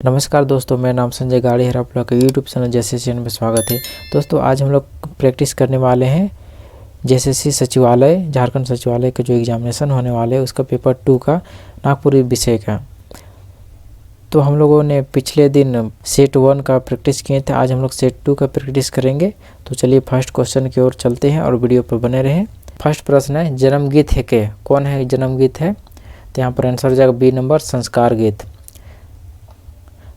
नमस्कार दोस्तों, मेरा नाम संजय गाड़ी है। आप लोग का यूट्यूब चैनल जैसे चैनल में स्वागत है। दोस्तों आज हम लोग प्रैक्टिस करने वाले हैं जेएसएससी सचिवालय, झारखंड सचिवालय का जो एग्जामिनेशन होने वाले है उसका पेपर 2 का नागपुरी विषय का। तो हम लोगों ने पिछले दिन सेट 1 का प्रैक्टिस किए थे, आज हम लोग सेट 2 का प्रैक्टिस करेंगे। तो चलिए फर्स्ट क्वेश्चन की ओर चलते हैं और वीडियो पर बने रहें। फर्स्ट प्रश्न है, जन्म गीत है के? कौन है जन्म गीत है? तो यहाँ पर आंसर हो जाएगा बी नंबर, संस्कार गीत।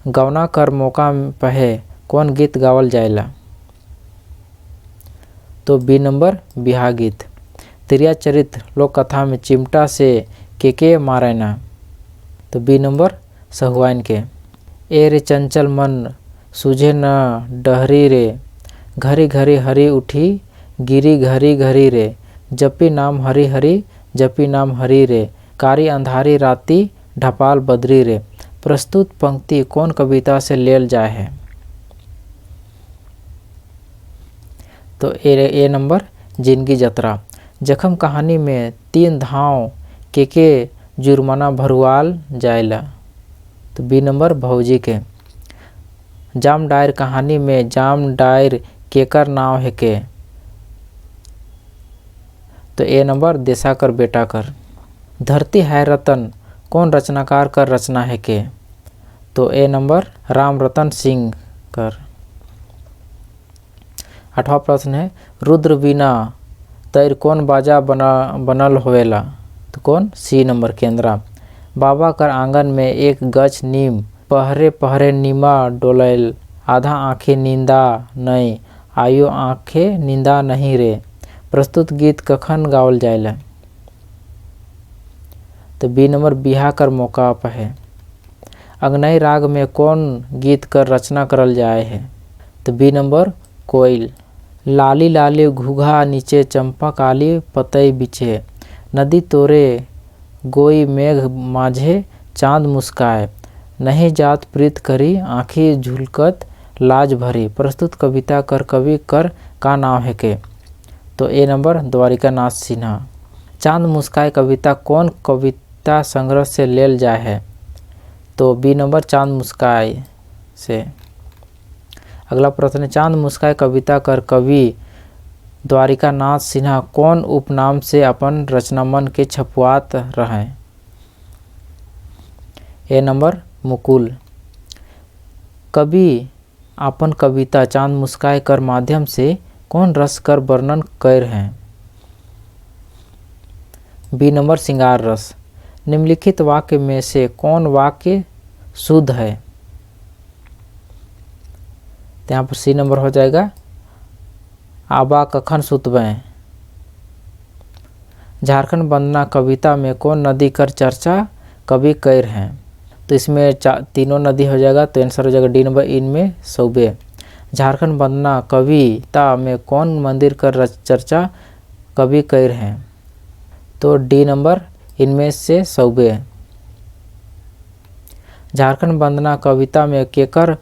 गवना कर मौका पहे कौन गीत गावल जाएला? तो बी नंबर, बिहा गीत। तिरिया चरित्र लोक कथा में चिमटा से के मारेना? तो बी नंबर, सहुआइन के। ए रे चंचल मन सूझे न डहरी रे, घरी घरी हरी उठी गिरी घरी घरी रे, जपी नाम हरी हरी जपी नाम हरी रे, कारी अंधारी राती ढपाल बदरी रे। प्रस्तुत पंक्ति कौन कविता से लेल जाए है? तो ए नंबर, जिंदगी जतरा। जखम कहानी में 3 धाव के जुर्माना भरुआल जाएला? तो बी नंबर, भौजी के। जाम डायर कहानी में जाम डायर केकर नाव है के? तो ए नंबर, देसाकर बेटा कर। धरती है रतन कौन रचनाकार कर रचना है के? तो ए नंबर, राम रतन सिंह कर। 8वां प्रश्न है, रुद्र वीणा तैर कौन बाजा बनल होवेला? तो कौन? सी नंबर, केंद्रा। बाबा कर आंगन में एक गछ नीम पहरे पहरे नीमा डोलैल, आधा आँखें नींदा नहीं आयो आँखें नींदा नहीं रे। प्रस्तुत गीत कखन गावल जाएला? तो बी नंबर, बिहा कर मौका पहे। अंगनई राग में कौन गीत कर रचना करल जाए है? तो बी नंबर, कोयल। लाली लाली घुघा नीचे चंपा काली पतई बिछे, नदी तोरे गोई मेघ माझे चांद मुस्काए, नहीं जात प्रीत करी आँखी झुलकत लाज भरी। प्रस्तुत कविता कर कवि कर का नाम है के? तो ए नंबर, द्वारिका नाथ सिन्हा। चांद मुस्काए कविता कौन कविता संग्रह से लेल जाए है? तो बी नंबर, चांद मुस्काए से। अगला प्रश्न है, चांद मुस्काए कविता कर कवि द्वारिका नाथ सिन्हा कौन उपनाम से अपन रचना मन के छपुआत रहे? ए नंबर, मुकुल। कवि अपन कविता चांद मुस्काए कर माध्यम से कौन रस कर वर्णन कर हैं? बी नंबर, श्रृंगार रस। निम्नलिखित वाक्य में से कौन वाक्य शुद्ध है? तो यहाँ पर सी नंबर हो जाएगा, आबा कखन सुतबे। झारखंड वंदना कविता में कौन नदी कर चर्चा कवि कर हैं? तो इसमें तीनों नदी हो जाएगा, तो आंसर हो जाएगा डी नंबर, इनमें सौबे। झारखंड वंदना कविता में कौन मंदिर कर चर्चा कवि कर हैं? तो डी नंबर, इनमें से सौबे। झारखंड वंदना कविता में केकर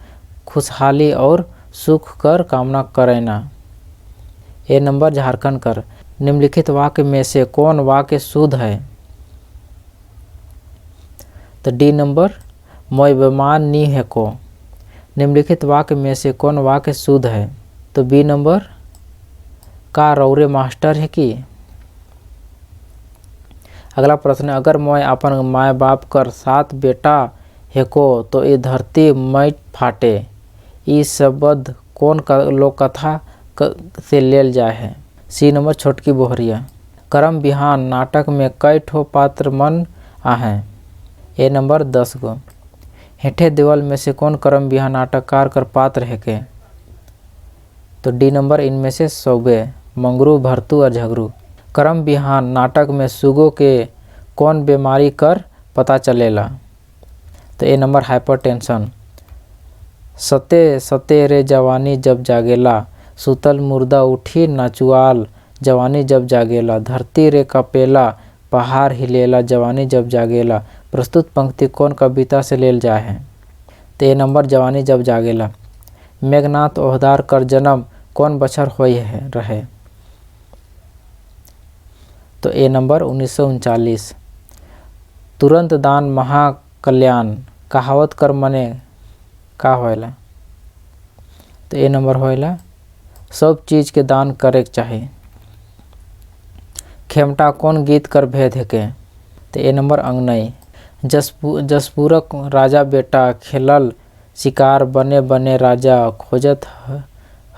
खुशहाली और सुख कर कामना करेना? ए नंबर, झारखंड कर। निम्नलिखित वाक्य में से कौन वाक्य शुद्ध है? तो डी नंबर, मोय बेमान नी है को। निम्नलिखित वाक्य में से कौन वाक्य शुद्ध है? तो बी नंबर, का रौरे मास्टर है कि? अगला प्रश्न है, अगर मोय अपन माय बाप कर 7 बेटा है को तो ये धरती मैट फाटे, ई शब्द कौन लोक कथा से लेल जाए है? सी नंबर, छोटकी बोहरिया। करम बिहान नाटक में कई ठो पात्र मन आहें? ए नंबर, 10 गो। हेठे देवल में से कौन करम बिहान नाटककार कर पात्र है के? तो डी नंबर, इनमें से सौबे, मंगरू भरतू और झगरू। करम बिहान नाटक में सुगो के कौन बीमारी कर पता चलेला? तो ए नंबर, हाइपरटेंशन। सते सते रे जवानी जब जागेला, सुतल मुर्दा उठी नाचुआल जवानी जब जागेला, धरती रे कपेला पहाड़ हिलेला जवानी जब जागेला। प्रस्तुत पंक्ति कौन कविता से लेल जाए है? तो ए नंबर, जवानी जब जागेला। मेघनाथ ओहदार कर जन्म कौन बछर होय है रहे? तो ए नंबर, 1939। तुरंत दान महाकल्याण कहावत कर मने का होएला? तो ए नंबर होएला सब चीज़ के दान करे के चाही। खेमटा कौन गीत कर भेद है के? तो ए नंबर अंगनई। जसपुरक राजा बेटा खेलल शिकार बने बने राजा खोजत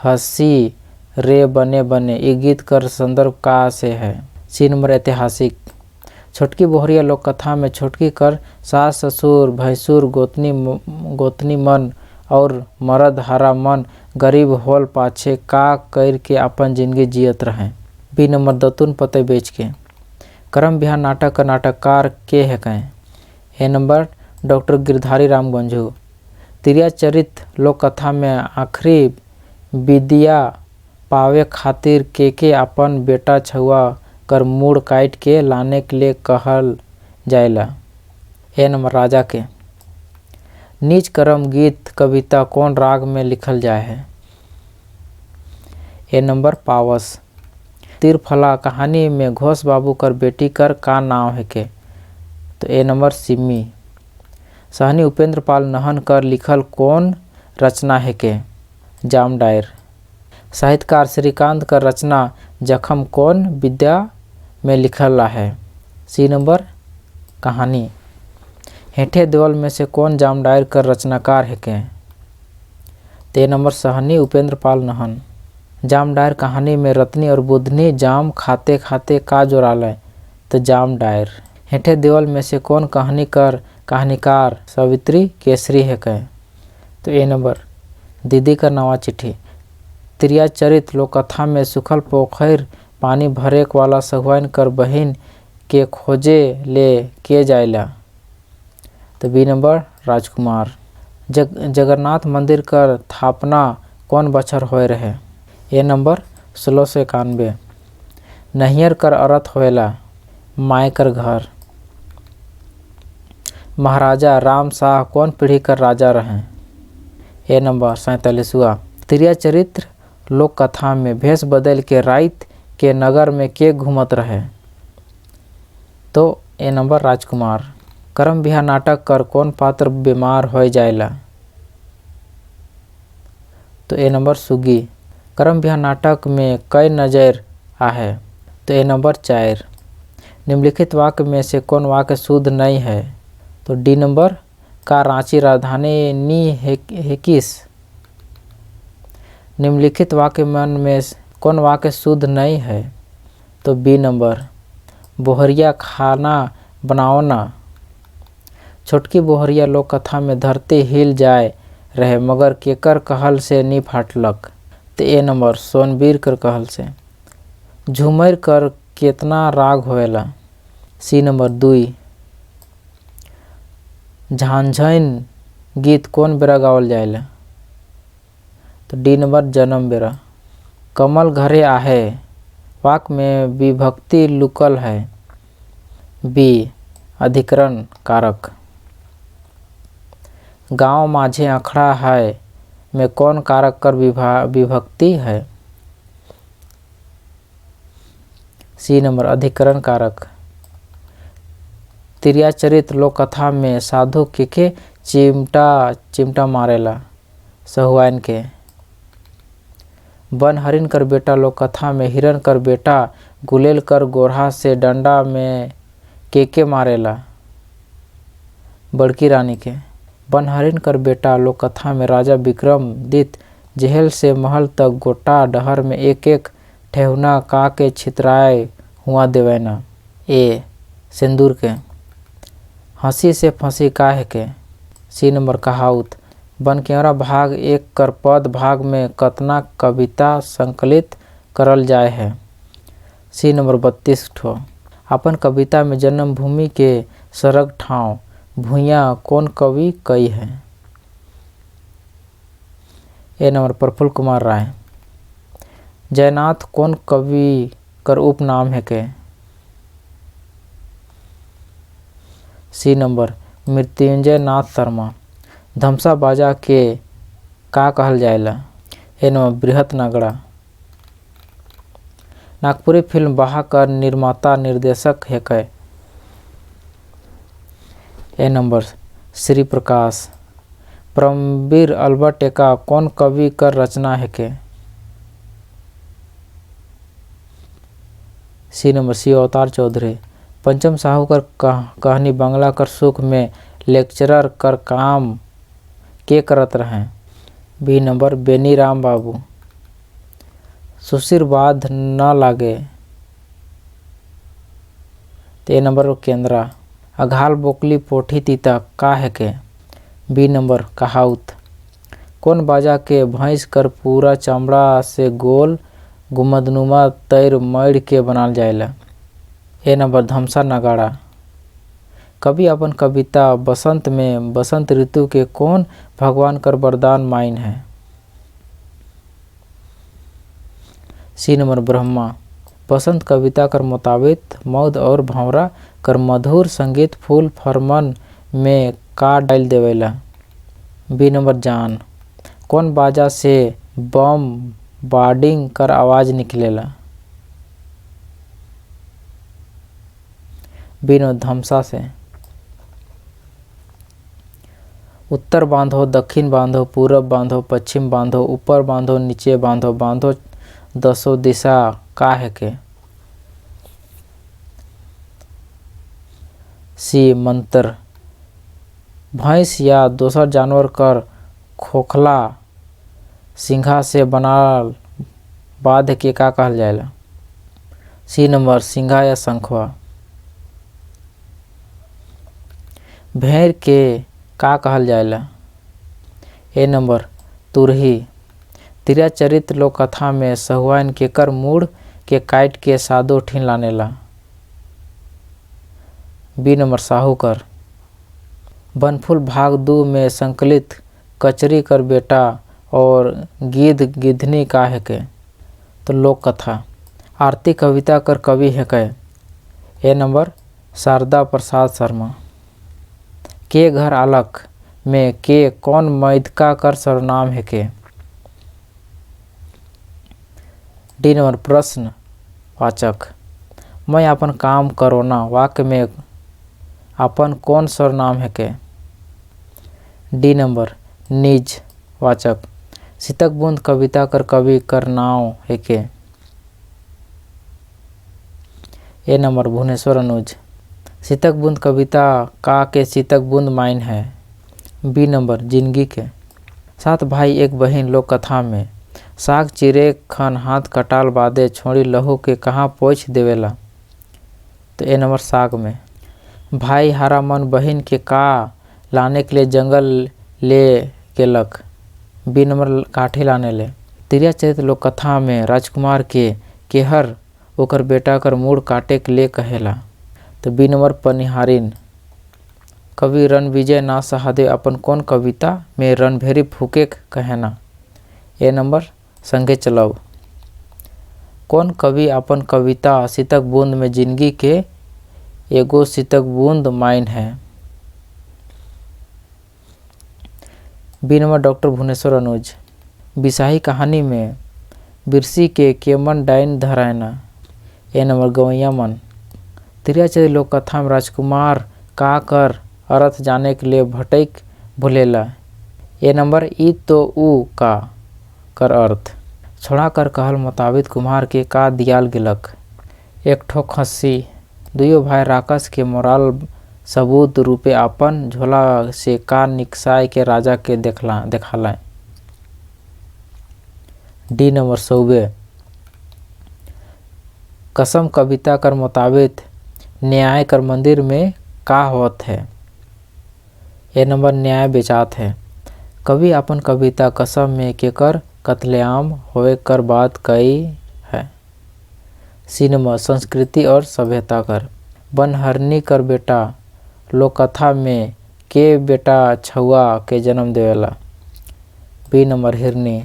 हंसी रे बने बने। ये गीत कर संदर्भ का से है? सी नंबर ऐतिहासिक। छोटकी बोहरिया लोक कथा में छोटकी कर सास ससुर भैंसुर गोतनी मन और मरद हरा मन गरीब होल पाछे का कर के अपन जिंदगी जियत रहे। बी नंबर दतुन पते बेच के। करम बिहार नाटक का नाटककार के है कहें? ए नंबर डॉक्टर गिरधारी राम गंझू। तिरिया चरित लोक कथा में आखिरी विद्या पावे खातिर के अपन बेटा छुआ कर मूड़ काट के लाने के लिए कहल जाएला? ए नंबर राजा के। नीच करम गीत कविता कौन राग में लिखल जाए है? ए नंबर पावस। तिरफला कहानी में घोष बाबू कर बेटी कर का नाम है के? तो ए नंबर सिमी। सहनी उपेंद्र पाल नहन कर लिखल कौन रचना है के? जाम डायर। साहित्यकार श्रीकांत कर रचना जखम कौन विद्या में लिखल है? सी नंबर कहानी। हेठे देवल में से कौन जाम डायर कर रचनाकार है के? ते नंबर सहनी उपेंद्र पाल नहन। जाम डायर कहानी में रत्नी और बुधनी जाम खाते खाते का जोराल? तो जाम डायर। हेठे देवल में से कौन कहानीकार सावित्री केसरी है के? तो ए नंबर दीदी का नवा चिट्ठी। तिरिया चरित लोककथा में सुखल पोखर पानी भरे वाला सहुआइन कर बहिन के खोजे ले के जायला? तो बी नंबर राजकुमार। जगन्नाथ मंदिर कर स्थापना कौन बछर होए रहे? ए नंबर 1691। नहियर कर अर्थ होएला माय कर घर। महाराजा राम शाह कौन पीढ़ी कर राजा रहे? ए नंबर 47वां। तिरिया चरित्र लोक कथा में भेष बदल के राइत के नगर में के घूमत रहे? तो ए नंबर राजकुमार। करम बिहार नाटक कर कौन पात्र बीमार हो जाएला? तो ए नंबर सुगी। करम बिहार नाटक में कई नजर आहे? तो ए नंबर 4। निम्नलिखित वाक्य में से कौन वाक्य शुद्ध नहीं है? तो डी नंबर का रांची राजधानी नी है किस? निम्नलिखित वाक्य में कौन वाक्य शुद्ध नहीं है? तो बी नंबर बोहरिया खाना बनाओना। छोटकी बोहरिया लोक कथा में धरती हिल जाए रहे मगर केकर कहल से नी फाटलक? तो ए नंबर सोनबीर कर कहल से। झूमर कर केतना राग होएला? सी नंबर 2। झांझन गीत कौन बेरा गावल जाएला? तो डी नंबर जन्म बेरा। कमल घरे आहे वाक्य में विभक्ति लुकल है? बी अधिकरण कारक। गांव माझे अखड़ा है में कौन कारक कर विभक्ति है? सी नंबर अधिकरण कारक। तिरिया चरित लोक कथा में साधु के चिमटा मारेला? सहुआइन के। बन हरिन कर बेटा लोक कथा में हिरन कर बेटा गुलेल कर गोरहा से डंडा में के मारेला? बड़की रानी के। बन हरिन कर बेटा लोक कथा में राजा विक्रमादित्य जेल से महल तक गोटा डहर में एक एक ठेहुना का के छितराए हुआ देवैना? ए सिंदूर के। हंसी से फंसी का है के? सी नंबर कहाउत। बनकेवरा भाग 1 कर पद भाग में कतना कविता संकलित करल जाए है? सी नंबर 32 ठो। अपन कविता में जन्मभूमि के सरग ठाव भूइया कौन कवि कई है? ए नंबर प्रफुल्ल कुमार राय। जयनाथ कौन कवि कर उपनाम है के? सी नंबर मृत्युंजय नाथ शर्मा। धमसा बाजा के का कहल जाएला? ए नंबर बृहत नगड़ा। नागपुरी फिल्म बहा कर निर्माता निर्देशक है के? ए नंबर श्री प्रकाश। परमवीर अल्बर्ट एक्का कौन कवि कर रचना है के? सी नंबर सी अवतार चौधरी। पंचम साहू कर कहानी बंगला कर सुख में लेक्चरर कर काम के करत रहें? बी नंबर बेनी राम बाबू। सुशिर बाध न लागे? ते नंबर केंद्रा। अघाल बोकली पोठी तीता का है के? बी नंबर कहाउत। कौन बाजा के भैंस कर पूरा चमड़ा से गोल गुमदनुमा तैर मड़ के बनाल जाएला? ए नंबर धमसा नगाड़ा। कवि अपन कविता बसंत में बसंत ऋतु के कौन भगवान कर वरदान माइन है? सी नंबर ब्रह्मा। बसंत कविता कर मुताबिक मौद और भंवरा कर मधुर संगीत फूल फरमन में का डाल देवेला? बी नंबर जान। कौन बाजा से बम बाडिंग कर आवाज निकलेला? बी नंबर धमसा से। उत्तर बांधो, दक्षिण बांधो, पूरब बांधो, पश्चिम बांधो, ऊपर बांधो, नीचे बांधो, बांधो दसों दिशा का है के? सी मंत्र। भैंस या दोसर जानवर कर खोखला सिंघा से बनाल बाध के का कहल जाएला? सी नंबर सिंघा या शंखवा। भेड़ के का कहल जाएला? ए नंबर तुरही। तिरा चरित्र लोक कथा में सहुआइन के कर मूड के काट के सादो ठीन लानेला? बी नंबर साहूकर। बनफूल भाग 2 में संकलित कचरी कर बेटा और गिद्ध गिद्धनी का है के? तो लोक कथा। आरती कविता कर कवि है के? ए नंबर शारदा प्रसाद शर्मा। के घर आलक में के कौन मैदका कर सर्वनाम है के? डी नंबर प्रश्न वाचक। मैं अपन काम करोना वाक्य में अपन कौन सर्वनाम है के? डी नंबर निज वाचक। शीतक बूंद कविता कर कवि कर नाव है के? ए नंबर भुवनेश्वर अनुज। शीतक बूंद कविता का के शीतक बूंद माइन है? बी नंबर जिंदगी के। 7 भाई एक बहिन लोक कथा में साग चिरे खन हाथ कटाल बादे छोड़ी लहू के कहाँ पोछ देवेला? तो ए नंबर साग में। भाई हारा मन बहिन के का लाने के लिए जंगल ले गेलक? बी नंबर काठी लाने ले। तिरिया चरित्र लोक कथा में राजकुमार के केहर ओकर बेटा कर मूड़ काटे के लिए कहेला? तो बी नंबर पनिहारिन। कवि रणविजय ना सहादेव अपन कौन कविता में रणभेरी फूके कहेना? ए नंबर संगे चलाओ। कौन कवि अपन कविता शीतक बूंद में जिंदगी के एगो शीतक बूंद माइन है? बी नंबर डॉक्टर भुवनेश्वर अनुज। बिसाही कहानी में बिरसी के केमन डाइन धरायना? ए नंबर गवैया मन। तिरिया चरित्र लोक कथा में राजकुमार का कर अर्थ जाने के लिए भटक भूलेला? ए नंबर ई तो ऊ का कर अर्थ। छोड़ा कर कहल मुताबिक कुम्हार के का दियाल गिलक? एक ठो खस्सी। दुयो भाई राकस के मोराल सबूत रूपे अपन झोला से का निकसाय के राजा के देखाला? डी नंबर सौबे। कसम कविता कर मुताबिक न्याय कर मंदिर में का होत है? ए नंबर न्याय बेचात है। कवि अपन कविता कसम में केकर कत्लेआम होए कर बात कई है? सी नंबर संस्कृति और सभ्यता कर। बनहरनी कर बेटा लोक कथा में के बेटा छुआ के जन्म देवेला? बी नंबर हिरनी।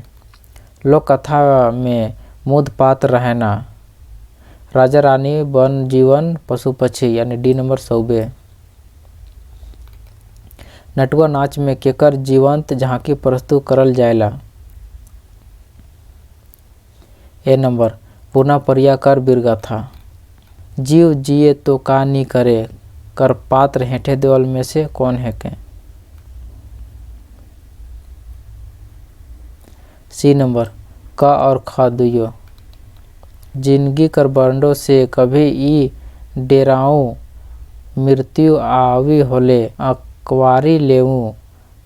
लोक कथा में मुद पात्र रहना? राजा रानी वन जीवन पशु पक्षी यानी डी नंबर सौबे। नटुआ नाच में केकर जीवंत झांकी प्रस्तुत करल जाएला? ए नंबर पूना परिया कर बीरगाथा। जीव जिए तो का नी करे कर पात्र हेठे देवल में से कौन है के? सी नंबर क और ख दुयो। जिंदगी कर बंडो से कभी ई डेराऊं, मृत्यु आवी होले अकवारी लेऊं,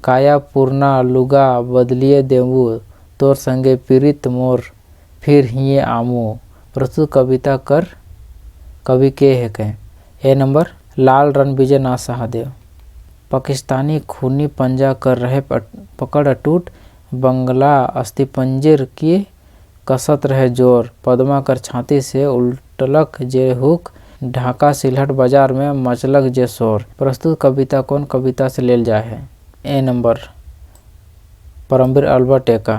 काया पूर्णा लुगा बदलिए देवू, तोर संगे पीड़ित मोर फिर हिये आमू। प्रस्तुत कविता कर कवि के है कहें। ए नंबर लाल रणविजय नाथ सहदेव। पाकिस्तानी खूनी पंजा कर रहे पकड़ अटूट, बंगला अस्थिपंजर की कसत रहे जोर, पद्मा कर छाती से उल्टलक जे हुक, ढाका सिलहट बाजार में मचलक जे शोर। प्रस्तुत कविता कौन कविता से लेल जाए है। ए नंबर परमवीर अल्बर्ट एक्का।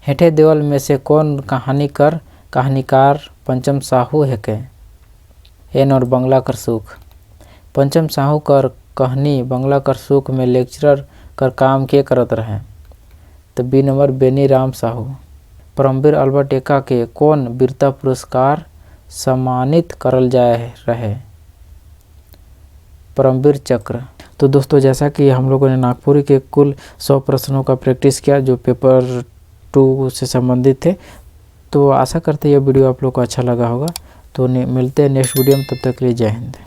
हेठे देवल में से कौन कहानीकार पंचम साहू है के। ए नंबर बंगला कर सुख। पंचम साहू कर कहानी बंगला कर सुख में लेक्चरर कर काम के करत रहे। तो B number Beni Ram Sahu. Paramvir Albert Ekka के कौन वीरता पुरस्कार सम्मानित करल जाए रहे। परमवीर चक्र। तो दोस्तों जैसा कि हम लोगों ने नागपुरी के कुल 100 प्रश्नों का प्रैक्टिस किया जो पेपर 2 से संबंधित थे, तो आशा करते हैं यह वीडियो आप लोग को अच्छा लगा होगा। तो मिलते हैं नेक्स्ट वीडियो में, तब तक के लिए जय हिंद।